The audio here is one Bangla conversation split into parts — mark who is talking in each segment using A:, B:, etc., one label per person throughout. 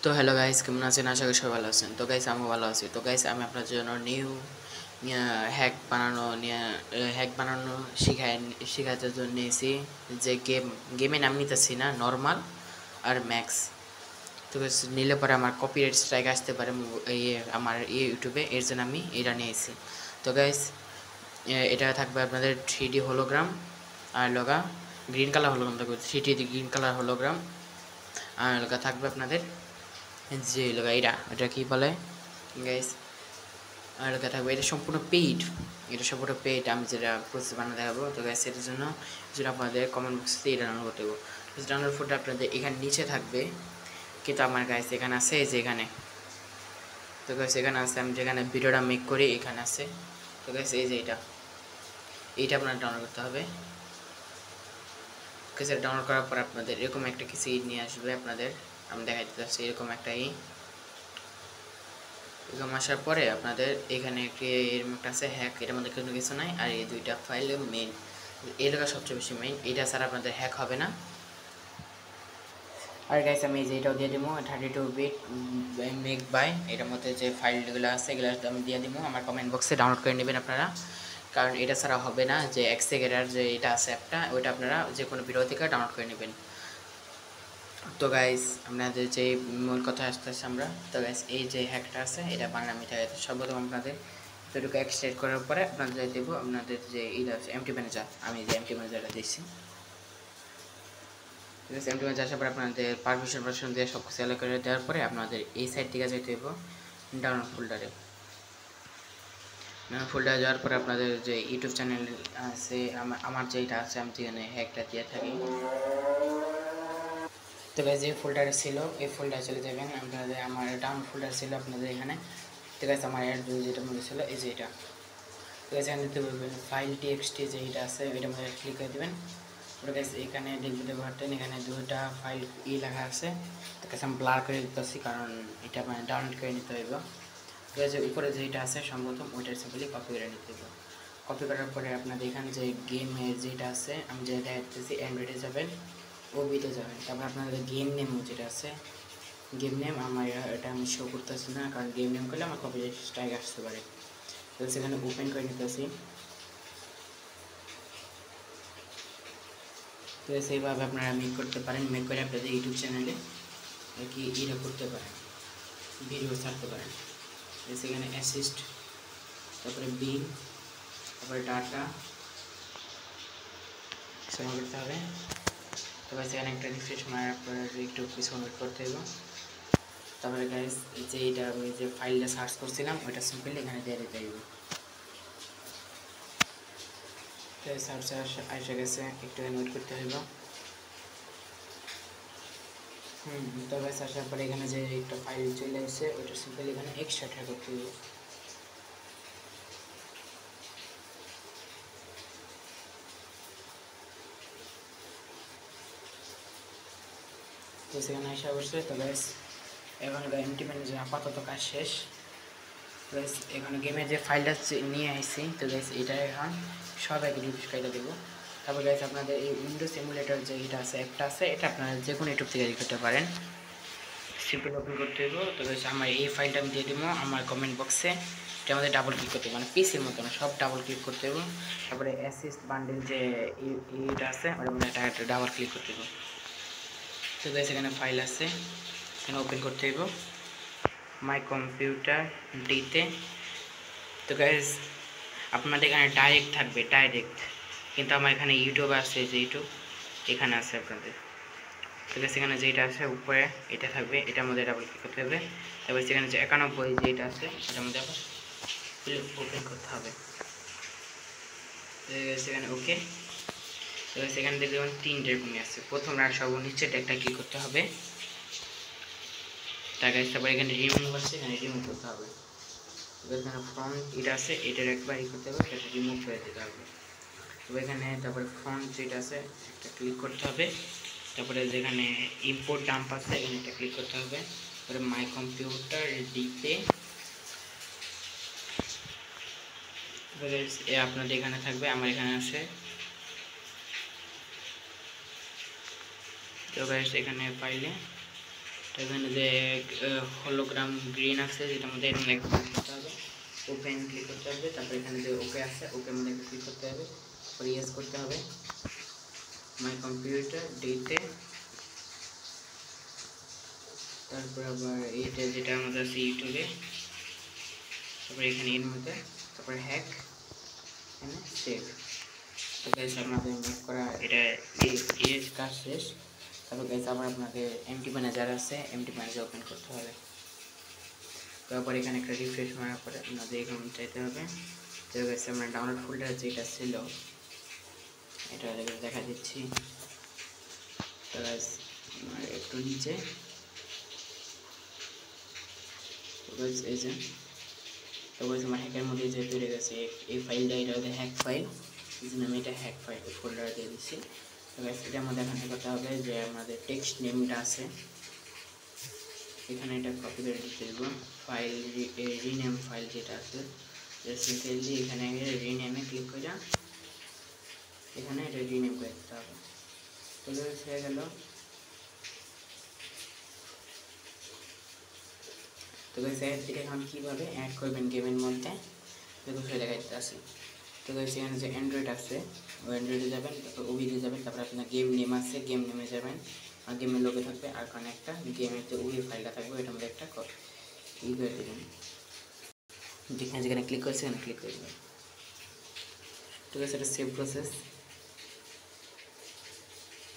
A: তো হ্যালো গাইস, কেমন আছেন? আশা করি সবাই ভালো আছেন। তো গাইস আমি ভালো আছি। তো গাইস আমি আপনার জন্য নিউ হ্যাক বানানো শেখাতে জন্য নিয়েছি। যে গেমের নাম নিতেছি না, নর্মাল আর ম্যাক্স। তো গাইস নিলে পরে আমার কপিরাইট স্ট্রাইক আসতে পারে আমার ইউটিউবে, এর জন্য আমি এটা নিয়েছি। তো গাইস এটা থাকবে আপনাদের 3D হোলোগ্রাম আর লগা গ্রিন কালার হোলোগ্রাম থাকবে, 3D গ্রিন কালার হোলোগ্রাম। আর লগা থাকবে আপনাদের যে লগা এটা কি বলে গাইস, আর লগা থাকবে এটা সম্পূর্ণ পেইড। এটা সম্পূর্ণ পেইড। আমি যেটা প্রসেস বানাতে দেখাবো। তো গাইস এটার জন্য যেটা আপনাদের কমেন্ট বক্সে এটা ডাউনলোড করতে হবে। ডাউনলোড ফোনটা আপনাদের এখানে নিচে থাকবে, কিন্তু আমার গাইস এখানে আছে, এই যে এখানে। তো গাইস এখানে আছে, আমি যেখানে ভিডিওটা মেক করি এখানে আছে। তো গাইস এই যে এইটা আপনার ডাউনলোড করতে হবে। গাইস এটা ডাউনলোড করার পর আপনাদের এরকম একটা কিছু নিয়ে আসবে আপনাদের। আমি দেখাই দিতে চাচ্ছি এরকম একটা এরকম আসার পরে আপনাদের এখানে একটি এরকম একটা আছে হ্যাক, এটার মধ্যে কোনো কিছু নাই। আর এই দুইটা ফাইল মেইন, এই জায়গা সবচেয়ে বেশি মেইন। এটা ছাড়া আপনাদের হ্যাক হবে না। আর গাইস আমি যেটাও দিয়ে দিব 32 বিট মেক বাই, এটার মধ্যে যে ফাইলগুলো আছে এগুলো আমি দিয়ে দিব। আমার কমেন্ট বক্সে ডাউনলোড করে নেবেন আপনারা, কারণ এটা ছাড়া হবে না। যে এক্সেগেরার যে এটা আছে অ্যাপটা, ওইটা আপনারা যে কোনো ভিডিও থেকে ডাউনলোড করে নেবেন। তো গাইস আপনাদের যে মূল কথা আসতেছে আমরা। তো গাইস এই যে হ্যাকটা আছে এটা বাংলা মিটার, সর্বপ্রথম আপনাদের এটুকু এক্সট্রাক্ট করার পরে আপনাদের দেবো আপনাদের যে এটা আছে এমটি ম্যানেজার। আমি যে এমটি ম্যানেজারটা দিচ্ছি, ঠিক আছে। এমটি ম্যানেজার আসার পরে আপনাদের পারমিশন দিয়ে সব কিছু অ্যালো করে দেওয়ার পরে আপনাদের এই সাইড থেকে যেতে হইব ডাউনলোড ফোল্ডারে। ডাউনলোড ফোল্ডারে যাওয়ার পরে আপনাদের যে ইউটিউব চ্যানেল আছে, আমার যেটা আছে আমি যেখানে হ্যাকটা দিয়ে থাকি। তো গাইস যে ফোল্ডারে ছিল এই ফোল্ডারে চলে যাবেন আপনাদের। আমার ডাউন ফোল্ডার ছিল আপনাদের এখানে। তো গাইস আমার যেটা মধ্যে ছিল এই যে এটা। তো গাইস এখানে দিতে বলবেন ফাইল টিএক্সটি যে এটা আছে এটার মধ্যে ক্লিক করে দেবেন। তো গাইস এখানে দেখতে পাচ্ছেন এখানে দুটো ফাইল লেখা আছে। তো গাইস আমি ব্লার করে দিতেছি কারণ এটা মানে ডাউনলোড করে নিতে হইব। তো গাইস উপরে যেটা আছে সম্ভবত ওইটার সিম্পলি কপি করে নিতে হবে। কপি করার পরে আপনাদের এখানে যে গেমের যেটা আছে আমি যেটা দেখাচ্ছি অ্যান্ড্রয়েডে যাবেন, ওবিতে যাবেন। তারপর আপনাদের গেম নেম যেটা আছে, গেম নেম আমার এটা আমি শো করতেছি না, কারণ গেম নেম করলে আমার কপিরাইট স্ট্রাইক আসতে পারে। তো সেখানে ওপেন করে নিতেছি। তো সেইভাবে আপনারা মেক করতে পারেন। মেক করে আপনাদের ইউটিউব চ্যানেলে কি এটা করতে পারেন, ভিডিও ছাড়তে পারেন। সেখানে অ্যাসিস্ট, তারপরে বিং, তারপরে ডাটা সেখানে করতে হবে। তারপরে সেখানে একটা রিফ্রেশ মারার পরে একটু কিছু ওয়েট করতে হবে। তারপরে গাইস যে এটা আমি যে ফাইলটা সার্চ করছিলাম ওইটা সিম্পলি এখানে দিয়ে দিতে হবে। তো সার্চ আসে গেছে, একটু ওয়েট করতে হইব। তো গাইস আসার পরে এখানে যে একটা ফাইল চলে এসেছে ওইটা সিম্পলি এখানে এক্সট্রাক্ট করতে হইব। তো সেখানে আসা অবশ্যই। তো গাইস এখন এমটি ম্যানেজার আপাতত কাজ শেষ। তো গাইস এখানে গেমের যে ফাইলটা নিয়ে আসছি, তো গাইস এটা এখন সব আগে রিভিউ করে দেবো। তারপর গাইস আপনাদের এই উইন্ডোজ এমুলেটর যে এটা আছে অ্যাপটা আছে, এটা আপনারা যে কোনো ইউটিউব থেকে করতে পারেন। সিম্পল ওপেন করতে হইব। তো গাইস আমার এই ফাইলটা আমি দিয়ে দেবো আমার কমেন্ট বক্সে। এটা আমাদের ডাবল ক্লিক করতে হবে, মানে পিসির মতো না, সব ডাবল ক্লিক করতে হবে। তারপরে অ্যাসিস্ট বান্ডেল যে এইটা আছে ওটার মধ্যে একটা ডাবল ক্লিক করতে হবে। তো গাইস এখানে ফাইল আছে, এখানে ওপেন করতে হইব মাই কম্পিউটার ডিতে। তো গাইস আপনাদের এখানে ডাইরেক্ট থাকবে, ডাইরেক্ট, কিন্তু আমার এখানে ইউটিউব আছে, যে ইউটিউব এখানে আছে আপনাদের। তো গাইস এখানে যেটা আছে উপরে এটা থাকবে, এটার মধ্যে ডাবল ক্লিক করতে হবে। তারপর সেখানে যে 91 যেটা আছে এটার মধ্যে আবার ওপেন করতে হবে। সেখানে ওকে। তো সেখানে দেখবেন তিনটে এরকমই আছে। প্রথম আর সর্বনিচেটা একটা ক্লিক করতে হবে। তারপর এখানে রিমুভ আছে, এখানে রিমুভ করতে হবে। এখানে ফ্রন্ট এটা আছে, এটার একবার করতে হবে, এটা রিমুভ করে দিতে হবে। তো এখানে তারপরে ফ্রন্ট যেটা আছে একটা ক্লিক করতে হবে। তারপরে যেখানে ইম্পোর্ট ডাম্প আছে এখানে একটা ক্লিক করতে হবে। তারপরে মাই কম্পিউটার ডিতে আপনাদের এখানে থাকবে, আমার এখানে আছে। তো গাইস এখানে ফাইলে, তো এখানে যে হলোগ্রাম গ্রিন আছে যেটার মধ্যে এখানে ক্লিক করতে হবে, ওপেন ক্লিক করতে হবে, তারপর এখানে যে ওকে আছে ওকের মধ্যে ক্লিক করতে হবে, তারপর ইয়েস করতে হবে, মাই কম্পিউটার ডেতে, তারপর আবার এইটা যেটা আমাদের আছে ইউটিউবে, তারপর এখানে এর মধ্যে, তারপর হ্যাক, এখানে সেভ। তো গাইস আপনাদের ম্যাক করা এটা এই কাজ শেষ। তারপর গাইস আবার আপনাকে এমটি ম্যানেজার আছে, এমটি ম্যানেজার ওপেন করতে হবে। তারপর এখানে একটা রিফ্রেশ মারার পরে আপনাদের এখানে চাইতে হবে। তো গাইস আমরা ডাউনলোড ফোল্ডার যেটা ছিল এটা দেখা দিচ্ছি। তো গাইস একটু নিচে, তো গাইস এই যে, তো গাইস আমার হ্যাকের মধ্যে যে তৈরি গেছে এই ফাইলটা, এটা হচ্ছে হ্যাক ফাইল, এই জন্য আমি এটা হ্যাক ফাইল ফোল্ডার দিয়ে দিচ্ছি। তো গাইস এটার মধ্যে এখানে কথা হবে যে আমাদের টেক্সট নেমটা আছে এখানে, এটা কপি করে দিতে দেবো। ফাইল রিনেম ফাইল যেটা আছে সিম্পলি এখানে রিনেমে ক্লিক করে এখানে এটা রিনেম করে দিতে হবে। তো হয়ে গেল। তো গাইস এটা এখন কীভাবে অ্যাড করবেন গেমের মধ্যে দেখো সেটা দেখাইতে আসি। তো গাইস এখানে যে অ্যান্ড্রয়েড আছে ওই অ্যান্ড্রয়েডে যাবেন, তারপর ওবিতে যাবেন, তারপর আপনার গেম নেম আছে গেম নেমে যাবেন, আর গেমের লোকে থাকবে, আর কারণে একটা গেমের যে ওবি ফাইলটা থাকবে এটার মধ্যে একটা ই করে দেবেন, যেখানে যেখানে ক্লিক করছে সেখানে ক্লিক করে দেবেন। ঠিক আছে, এটা সেভ প্রসেস।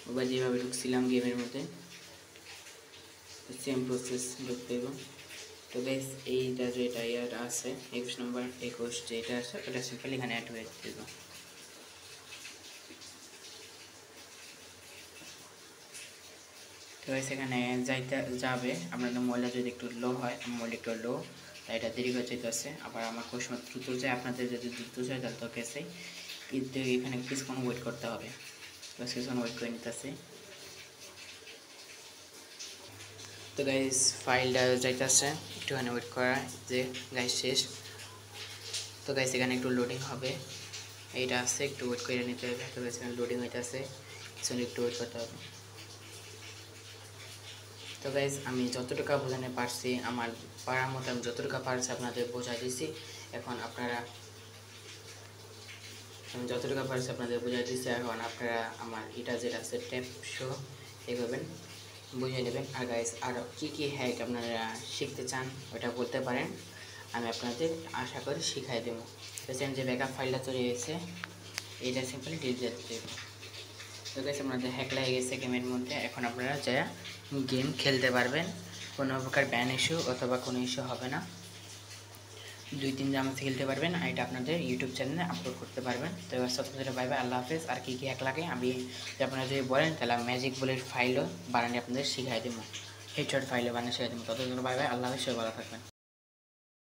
A: এবার যেভাবে ঢুকছিলাম গেমের মধ্যে সেম প্রসেস ঢুকতে দেব। তো গাইস এইটা যেটা ইয়ার আছে 21 নম্বর 21 যেটা আছে ওটা সিম্পলি এখানে অ্যাড হয়ে দেব। তো গাইস এখানে যাবে আপনাদের মোবাইলটা যদি একটু লো হয়, মোবাইল একটু লো তাই এটা দেরি হয়ে যেতেছে। আবার আমার কোন সময় দ্রুত যায়, আপনাদের যদি দ্রুত যায় তাহলে তো কেসেই, কিন্তু এখানে কিছুক্ষণ ওয়েট করতে হবে। তো কিছুক্ষণ ওয়েট করে নিতেছে। তো গাইস ফাইলটা যাইতেছে, একটুখানি ওয়েট করা যে গাইস শেষ। তো গাইস এখানে একটু লোডিং হবে, এইটা আছে একটু ওয়েট করে নিতে হবে। তো গাইস এখানে লোডিং হইতেছে, কিছু একটু ওয়েট করতে হবে। তো গাইস আমি যতটুকু বোঝাতে পারছি আমার পারার মতো আমি যতটুকু পারছি আপনাদের বোঝাই দিছি। এখন আপনারা আমি যতটুকু পারছি আপনাদের বোঝাই দিচ্ছি। এখন আপনারা আমার এটা যেটা আছে ট্যাপ শো এগোবেন, বুঝে নেবেন। আর গাইস আরও কী হ্যাক আপনারা শিখতে চান ওটা বলতে পারেন, আমি আপনাদের আশা করি শিখাই দেবো। পেছনে যে ব্যাকআপ ফাইলটা তৈরি হয়েছে এইটা সিম্পলি ডিলিট দিয়ে দেবো। তো গাইস আপনাদের হ্যাক লেগে গেছে গেমের মধ্যে, এখন আপনারা যা গেম খেলতে পারবেন, কোনো প্রকার ব্যান ইস্যু অথবা কোনো ইস্যু হবে না। 2-3 দিন আমাদের খেলতে পারবেন, আর এটা আপনাদের ইউটিউব চ্যানেলে আপলোড করতে পারবেন। তো এবার সব কিছু বাই বাই, আল্লাহ হাফেজ। আর কী হ্যাক লাগে আমি আপনারা যদি বলেন তাহলে ম্যাজিক বুলেট ফাইলও বানানো আপনাদের শিখাই দেবো, হেডশট ফাইলও বানানো শিখাই দেবো। ততদিন বাই বাই, আল্লাহ হাফেজ, সবাই ভালো থাকবেন।